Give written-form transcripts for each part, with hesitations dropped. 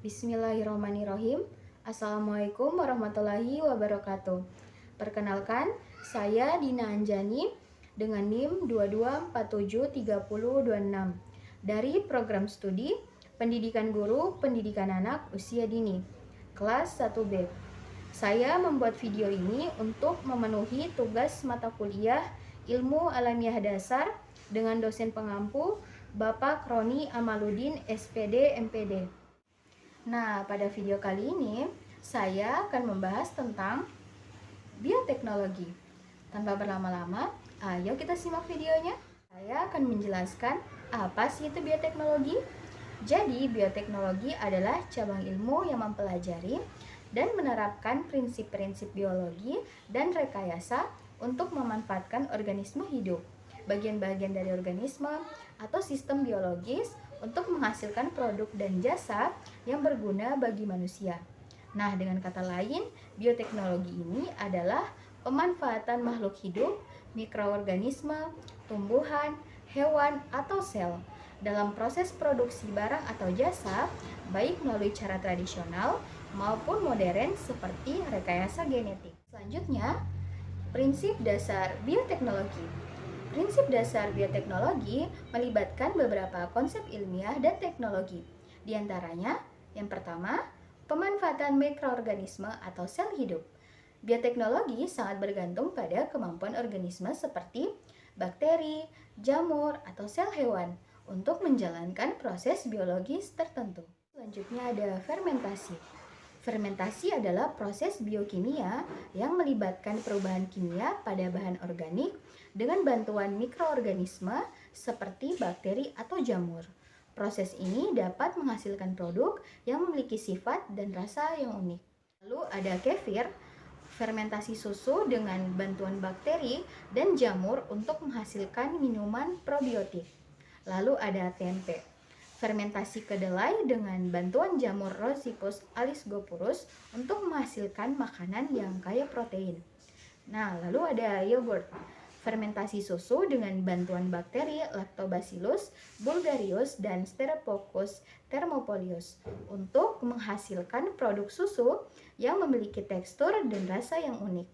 Bismillahirrahmanirrahim. Assalamualaikum warahmatullahi wabarakatuh. Perkenalkan, saya Dina Anjani dengan NIM 22473026 dari program studi Pendidikan Guru Pendidikan Anak Usia Dini, kelas 1B. Saya membuat video ini untuk memenuhi tugas mata kuliah Ilmu Alamiah Dasar dengan dosen pengampu Bapak Roni Amaludin SPD MPD. Nah, pada video kali ini saya akan membahas tentang bioteknologi. Tanpa berlama-lama, ayo kita simak videonya. Saya akan menjelaskan apa sih itu bioteknologi. Jadi, bioteknologi adalah cabang ilmu yang mempelajari dan menerapkan prinsip-prinsip biologi dan rekayasa untuk memanfaatkan organisme hidup, bagian-bagian dari organisme atau sistem biologis untuk menghasilkan produk dan jasa yang berguna bagi manusia. Nah, dengan kata lain, bioteknologi ini adalah pemanfaatan makhluk hidup, mikroorganisme, tumbuhan, hewan, atau sel dalam proses produksi barang atau jasa, baik melalui cara tradisional maupun modern seperti rekayasa genetik. Selanjutnya, prinsip dasar bioteknologi. Prinsip dasar bioteknologi melibatkan beberapa konsep ilmiah dan teknologi. Di antaranya, yang pertama, pemanfaatan mikroorganisme atau sel hidup. Bioteknologi sangat bergantung pada kemampuan organisme seperti bakteri, jamur, atau sel hewan untuk menjalankan proses biologis tertentu. Selanjutnya ada fermentasi. Fermentasi adalah proses biokimia yang melibatkan perubahan kimia pada bahan organik dengan bantuan mikroorganisme seperti bakteri atau jamur. Proses ini dapat menghasilkan produk yang memiliki sifat dan rasa yang unik. Lalu ada kefir, fermentasi susu dengan bantuan bakteri dan jamur untuk menghasilkan minuman probiotik. Lalu ada tempe, fermentasi kedelai dengan bantuan jamur Rosipus alisgopurus untuk menghasilkan makanan yang kaya protein. Nah, lalu ada yogurt, fermentasi susu dengan bantuan bakteri Lactobacillus bulgarius dan Stereococcus thermophilus untuk menghasilkan produk susu yang memiliki tekstur dan rasa yang unik.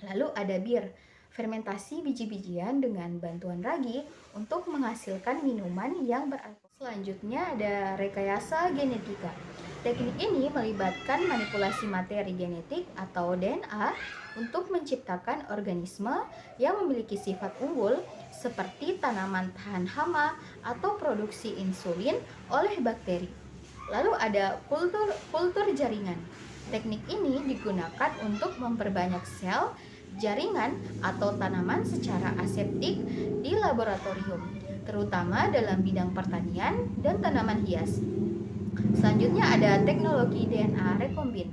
Lalu ada bir, fermentasi biji-bijian dengan bantuan ragi untuk menghasilkan minuman yang beralkohol. Selanjutnya ada rekayasa genetika. Teknik ini melibatkan manipulasi materi genetik atau DNA untuk menciptakan organisme yang memiliki sifat unggul seperti tanaman tahan hama atau produksi insulin oleh bakteri. Lalu ada kultur jaringan. Teknik ini digunakan untuk memperbanyak sel, jaringan, atau tanaman secara aseptik di laboratorium, terutama dalam bidang pertanian dan tanaman hias. Selanjutnya ada teknologi DNA rekombin,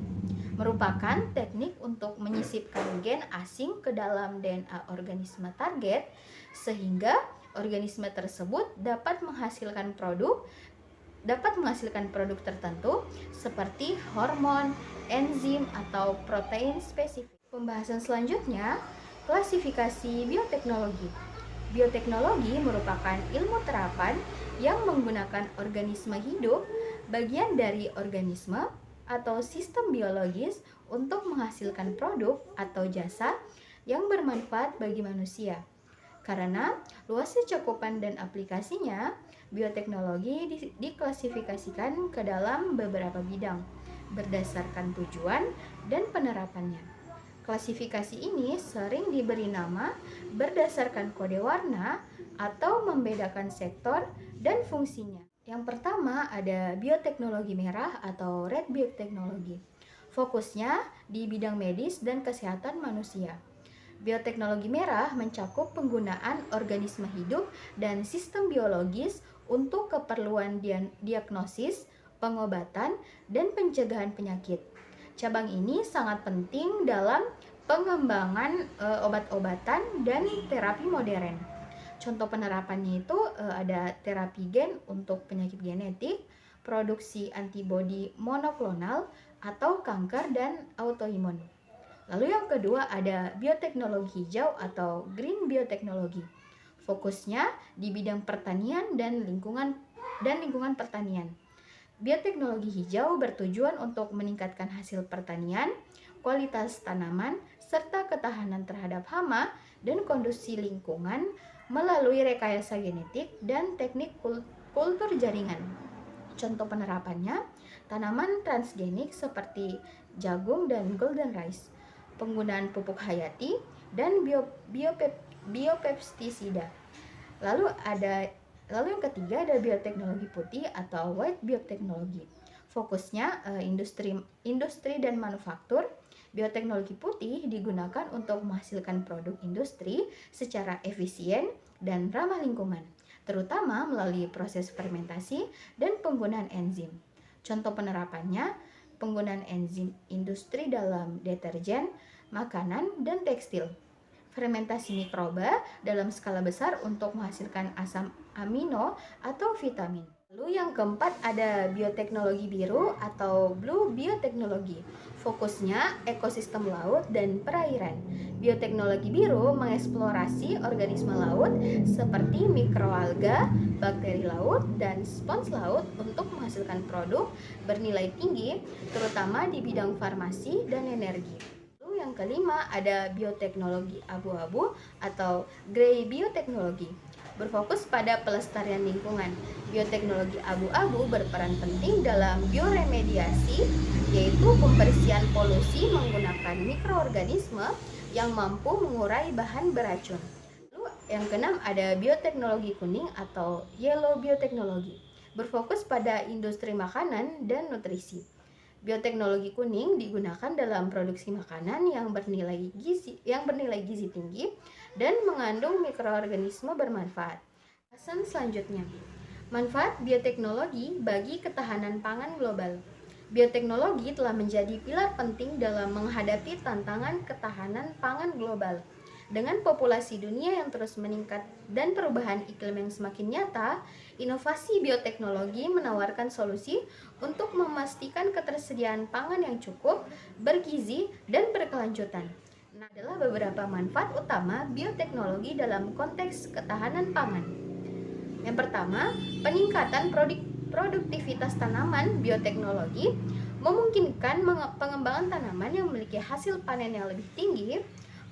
merupakan teknik untuk menyisipkan gen asing ke dalam DNA organisme target sehingga organisme tersebut dapat menghasilkan produk tertentu seperti hormon, enzim, atau protein spesifik. Pembahasan selanjutnya, klasifikasi bioteknologi. Bioteknologi merupakan ilmu terapan yang menggunakan organisme hidup, bagian dari organisme atau sistem biologis untuk menghasilkan produk atau jasa yang bermanfaat bagi manusia. Karena luasnya cakupan dan aplikasinya, bioteknologi diklasifikasikan ke dalam beberapa bidang berdasarkan tujuan dan penerapannya. Klasifikasi ini sering diberi nama berdasarkan kode warna atau membedakan sektor dan fungsinya. Yang pertama ada bioteknologi merah atau red biotechnology. Fokusnya di bidang medis dan kesehatan manusia. Bioteknologi merah mencakup penggunaan organisme hidup dan sistem biologis untuk keperluan diagnosis, pengobatan, dan pencegahan penyakit. Cabang ini sangat penting dalam pengembangan obat-obatan dan terapi modern. Contoh penerapannya itu ada terapi gen untuk penyakit genetik, produksi antibodi monoklonal, atau kanker dan autoimun. Lalu yang kedua ada bioteknologi hijau atau green biotechnology. Fokusnya di bidang pertanian dan lingkungan pertanian. Bioteknologi hijau bertujuan untuk meningkatkan hasil pertanian, kualitas tanaman, serta ketahanan terhadap hama dan kondisi lingkungan melalui rekayasa genetik dan teknik kultur jaringan. Contoh penerapannya, tanaman transgenik seperti jagung dan golden rice, penggunaan pupuk hayati, dan biopestisida. Lalu yang ketiga ada bioteknologi putih atau white biotechnology. Fokusnya industri dan manufaktur. Bioteknologi putih digunakan untuk menghasilkan produk industri secara efisien dan ramah lingkungan, terutama melalui proses fermentasi dan penggunaan enzim. Contoh penerapannya, penggunaan enzim industri dalam deterjen, makanan, dan tekstil. Fermentasi mikroba dalam skala besar untuk menghasilkan asam amino atau vitamin. Lalu yang keempat ada bioteknologi biru atau blue biotechnology. Fokusnya ekosistem laut dan perairan. Bioteknologi biru mengeksplorasi organisme laut seperti mikroalga, bakteri laut, dan spons laut untuk menghasilkan produk bernilai tinggi, terutama di bidang farmasi dan energi. Yang kelima ada bioteknologi abu-abu atau grey biotechnology, berfokus pada pelestarian lingkungan. Bioteknologi abu-abu berperan penting dalam bioremediasi, yaitu pembersihan polusi menggunakan mikroorganisme yang mampu mengurai bahan beracun. Lalu yang keenam ada bioteknologi kuning atau yellow biotechnology, berfokus pada industri makanan dan nutrisi. Bioteknologi kuning digunakan dalam produksi makanan yang bernilai gizi tinggi dan mengandung mikroorganisme bermanfaat. Bahasan selanjutnya, manfaat bioteknologi bagi ketahanan pangan global. Bioteknologi telah menjadi pilar penting dalam menghadapi tantangan ketahanan pangan global. Dengan populasi dunia yang terus meningkat dan perubahan iklim yang semakin nyata, inovasi bioteknologi menawarkan solusi untuk memastikan ketersediaan pangan yang cukup, bergizi, dan berkelanjutan. Nah, adalah beberapa manfaat utama bioteknologi dalam konteks ketahanan pangan. Yang pertama, peningkatan produktivitas tanaman. Bioteknologi memungkinkan pengembangan tanaman yang memiliki hasil panen yang lebih tinggi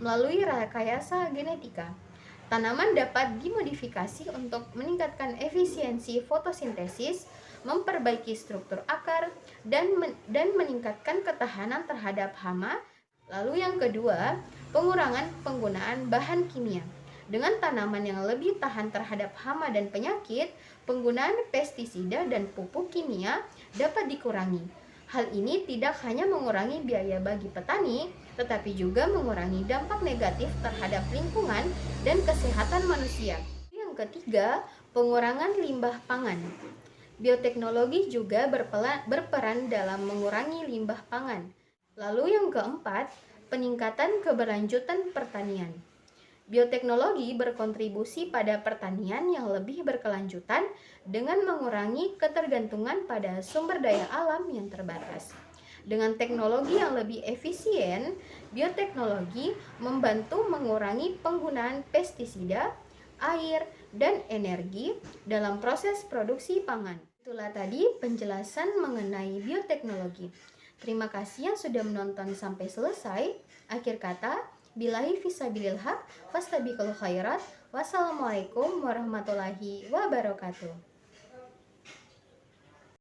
melalui rekayasa genetika. Tanaman dapat dimodifikasi untuk meningkatkan efisiensi fotosintesis, memperbaiki struktur akar, dan meningkatkan ketahanan terhadap hama. Lalu yang kedua, pengurangan penggunaan bahan kimia. Dengan tanaman yang lebih tahan terhadap hama dan penyakit, penggunaan pestisida dan pupuk kimia dapat dikurangi. Hal ini tidak hanya mengurangi biaya bagi petani, tetapi juga mengurangi dampak negatif terhadap lingkungan dan kesehatan manusia. Yang ketiga, pengurangan limbah pangan. Bioteknologi juga berperan dalam mengurangi limbah pangan. Lalu yang keempat, peningkatan keberlanjutan pertanian. Bioteknologi berkontribusi pada pertanian yang lebih berkelanjutan dengan mengurangi ketergantungan pada sumber daya alam yang terbatas. Dengan teknologi yang lebih efisien, bioteknologi membantu mengurangi penggunaan pestisida, air, dan energi dalam proses produksi pangan. Itulah tadi penjelasan mengenai bioteknologi. Terima kasih yang sudah menonton sampai selesai. Akhir kata, billahi fisabilil haq, fastabiqul khairat. Wassalamualaikum warahmatullahi wabarakatuh.